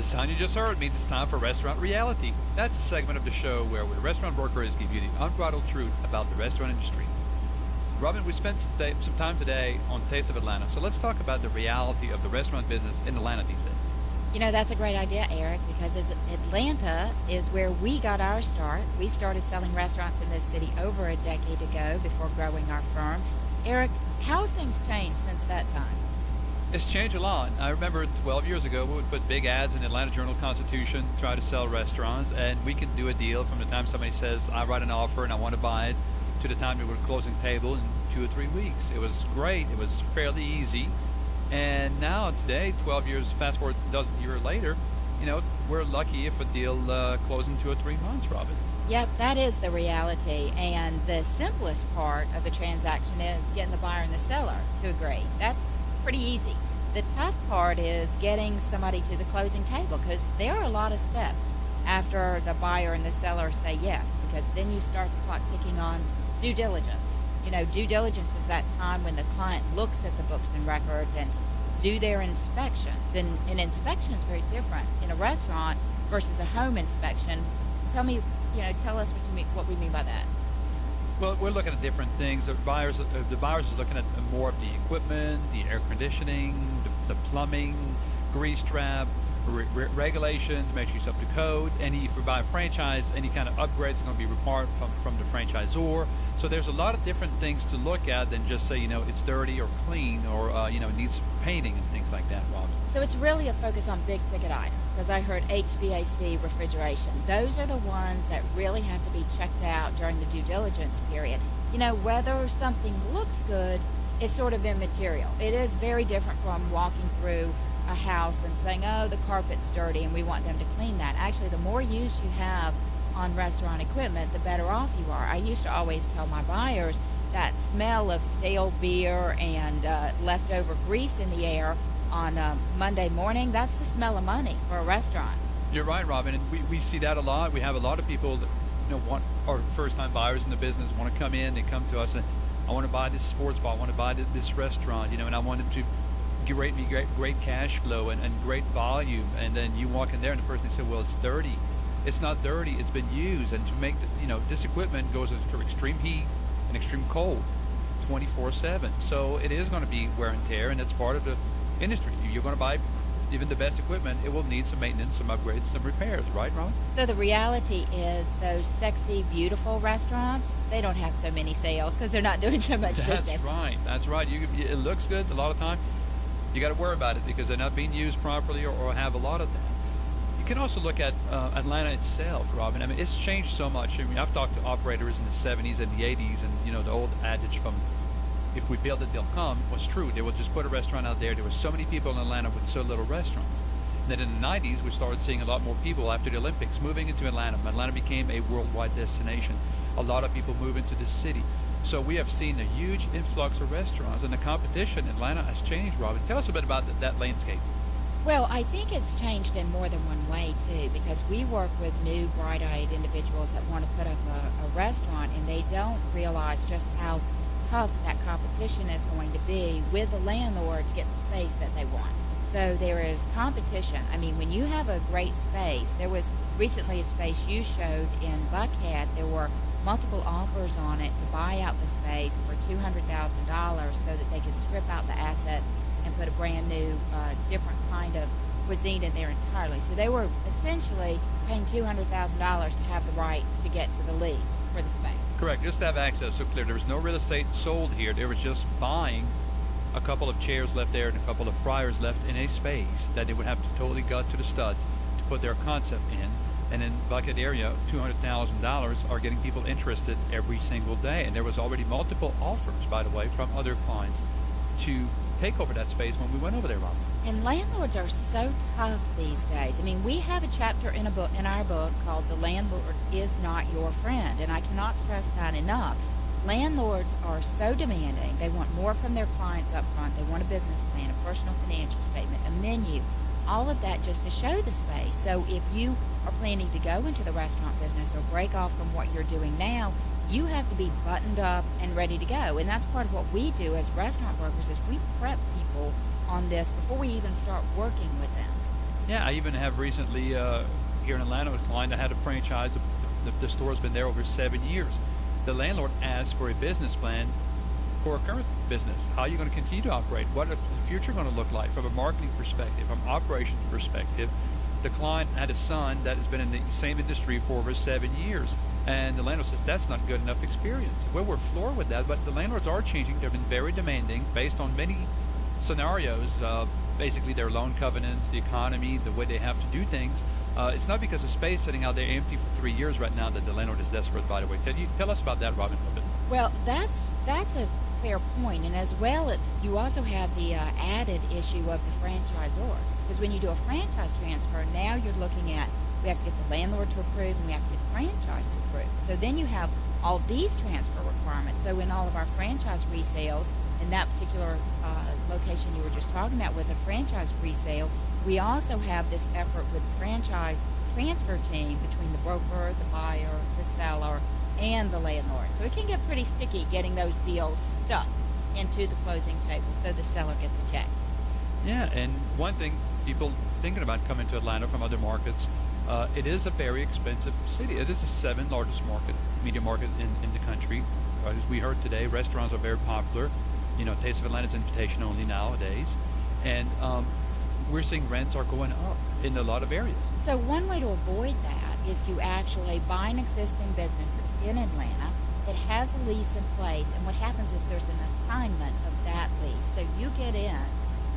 sound you just heard means it's time for Restaurant Reality. That's a segment of the show where we, the restaurant workers, give you the unbridled truth about the restaurant industry. Robin, we spent some time today on Taste of Atlanta, so let's talk about the reality of the restaurant business in Atlanta these days. You know, that's a great idea, Eric, because Atlanta is where we got our start. We started selling restaurants in this city over a decade ago before growing our firm. Eric, how have things changed since that time? It's changed a lot. I remember 12 years ago, we would put big ads in the Atlanta Journal-Constitution, try to sell restaurants, and we can do a deal from the time somebody says, I write an offer and I want to buy it, to the time we were closing table in 2 or 3 weeks. It was great. It was fairly easy. And now, today, 12 years, fast forward a dozen years later, we're lucky if a deal closes in 2 or 3 months, Robin. Yep, that is the reality. And the simplest part of the transaction is getting the buyer and the seller to agree. That's pretty easy. The tough part is getting somebody to the closing table, because there are a lot of steps after the buyer and the seller say yes, because then you start the clock ticking on due diligence. Due diligence is that time when the client looks at the books and records and do their inspections. And an inspection is very different in a restaurant versus a home inspection. Tell us what we mean by that. Well, we're looking at different things. The buyers are looking at more of the equipment, the air conditioning, the plumbing, grease trap, regulations, make sure you're up to code. If you buy a franchise, any kind of upgrades are going to be required from the franchisor. So there's a lot of different things to look at than just say, it's dirty or clean or, needs painting and things like that, Rob. So it's really a focus on big ticket items, because I heard HVAC, refrigeration. Those are the ones that really have to be checked out during the due diligence period. Whether something looks good is sort of immaterial. It is very different from walking through a house and saying, oh, the carpet's dirty and we want them to clean that. Actually, the more use you have on restaurant equipment, the better off you are. I used to always tell my buyers that smell of stale beer and leftover grease in the air on Monday morning, that's the smell of money for a restaurant. You're right, Robin, and we see that a lot. We have a lot of people that are first-time buyers in the business, want to come in, they come to us and I want to buy this sports bar, I want to buy this restaurant, and I want them to rate me great cash flow and great volume. And then you walk in there and the first thing they say, well, it's dirty. It's not dirty, it's been used. And to make this equipment goes into extreme heat and extreme cold 24/7. So it is going to be wear and tear, and that's part of the industry. You're going to buy even the best equipment, it will need some maintenance, some upgrades, some repairs, right, Ron? So the reality is those sexy, beautiful restaurants, they don't have so many sales because they're not doing so much business. That's right. It looks good a lot of time. You got to worry about it because they're not being used properly or have a lot of that. You can also look at Atlanta itself, Robin. I mean, it's changed so much. I mean, I've talked to operators in the 70s and the 80s, and the old adage from if we build it, they'll come was true. They would just put a restaurant out there. There were so many people in Atlanta with so little restaurants. And then in the 90s, we started seeing a lot more people after the Olympics moving into Atlanta. Atlanta became a worldwide destination. A lot of people move into this city. So we have seen a huge influx of restaurants, and the competition in Atlanta has changed, Robin. Tell us a bit about that landscape. Well, I think it's changed in more than one way, too, because we work with new, bright-eyed individuals that want to put up a restaurant, and they don't realize just how tough that competition is going to be with the landlord to get the space that they want. So there is competition. I mean, when you have a great space, there was recently a space you showed in Buckhead. There were multiple offers on it to buy out the space for $200,000 so that they could strip out the assets and put a brand new, different kind of cuisine in there entirely. So they were essentially paying $200,000 to have the right to get to the lease for the space. Correct, just to have access. So clear, there was no real estate sold here. There was just buying a couple of chairs left there and a couple of fryers left in a space that they would have to totally gut to the studs to put their concept in. And in Buckhead area, $200,000 are getting people interested every single day. And there was already multiple offers, by the way, from other clients to take over that space when we went over there, Rob. And landlords are so tough these days. I mean, we have a chapter in our book called "The Landlord Is Not Your Friend," and I cannot stress that enough. Landlords are so demanding. They want more from their clients up front. They want a business plan, a personal financial statement, a menu, all of that just to show the space. So if you are planning to go into the restaurant business or break off from what you're doing now, you have to be buttoned up and ready to go. And that's part of what we do as restaurant brokers is we prep people on this before we even start working with them. Yeah, I even have recently here in Atlanta a client that had a franchise. The store's been there over 7 years. The landlord asked for a business plan for a current business. How are you going to continue to operate? What is the future going to look like from a marketing perspective, from operations perspective? The client had a son that has been in the same industry for over 7 years. And the landlord says, that's not good enough experience. Well, we're floored with that, but the landlords are changing. They've been very demanding based on many scenarios, basically their loan covenants, the economy, the way they have to do things. It's not because of space sitting out there empty for 3 years right now that the landlord is desperate, by the way. Tell us about that, Robin, a little bit. Well, that's a fair point, and as well, you also have the added issue of the franchisor, because when you do a franchise transfer, now you're looking at, we have to get the landlord to approve, and we have to get the franchise to approve. So then you have all these transfer requirements. So in all of our franchise resales, in that particular location you were just talking about was a franchise resale, we also have this effort with the franchise transfer team between the broker, the buyer, the seller, and the landlord. So it can get pretty sticky getting those deals stuck into the closing table so the seller gets a check. Yeah, and one thing, people thinking about coming to Atlanta from other markets, it is a very expensive city. It is the seventh largest media market in the country. As we heard today, restaurants are very popular. You know, Taste of Atlanta is invitation only nowadays. And we're seeing rents are going up in a lot of areas. So one way to avoid that is to actually buy an existing business that's in Atlanta that has a lease in place, and what happens is there's an assignment of that lease. So you get in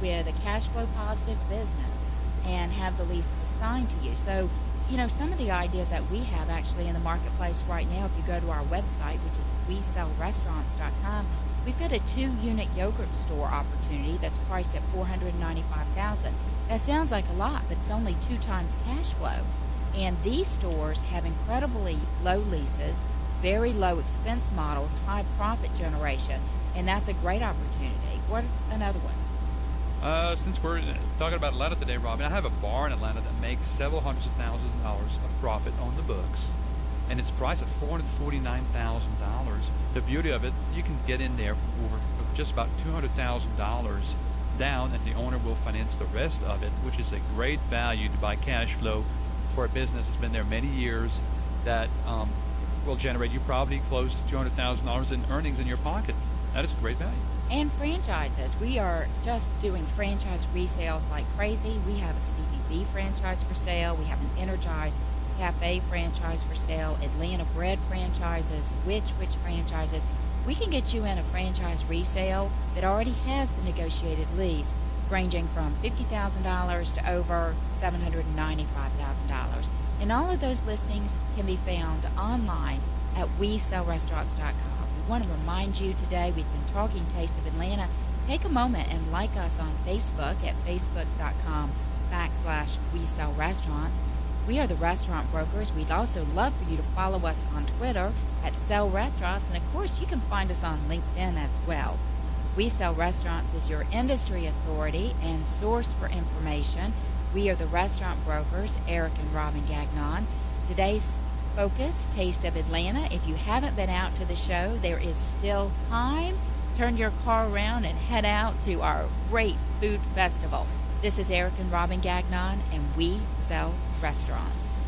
with a cash flow positive business and have the lease assigned to you. So, you know, some of the ideas that we have actually in the marketplace right now, if you go to our website, which is WeSellRestaurants.com, we've got a 2-unit yogurt store opportunity that's priced at $495,000. That sounds like a lot, but it's only 2 times cash flow. And these stores have incredibly low leases, very low expense models, high profit generation, and that's a great opportunity. What's another one? Since we're talking about Atlanta today, Robin, I have a bar in Atlanta that makes several hundreds of thousands of dollars of profit on the books, and it's priced at $449,000. The beauty of it, you can get in there for just about $200,000 down, and the owner will finance the rest of it, which is a great value to buy cash flow for a business that's been there many years that will generate you probably close to $200,000 in earnings in your pocket. That is great value. And franchises. We are just doing franchise resales like crazy. We have a Stevie B franchise for sale. We have an Energized Cafe franchise for sale, Atlanta Bread franchises, Which franchises. We can get you in a franchise resale that already has the negotiated lease, ranging from $50,000 to over $795,000. And all of those listings can be found online at WeSellRestaurants.com. We want to remind you today, we've been talking Taste of Atlanta. Take a moment and like us on Facebook at facebook.com/WeSellRestaurants. We are the Restaurant Brokers. We'd also love for you to follow us on Twitter at Sell Restaurants. And of course, you can find us on LinkedIn as well. We Sell Restaurants is your industry authority and source for information. We are the Restaurant Brokers, Eric and Robin Gagnon. Today's focus, Taste of Atlanta. If you haven't been out to the show, there is still time. Turn your car around and head out to our great food festival. This is Eric and Robin Gagnon, and we sell restaurants.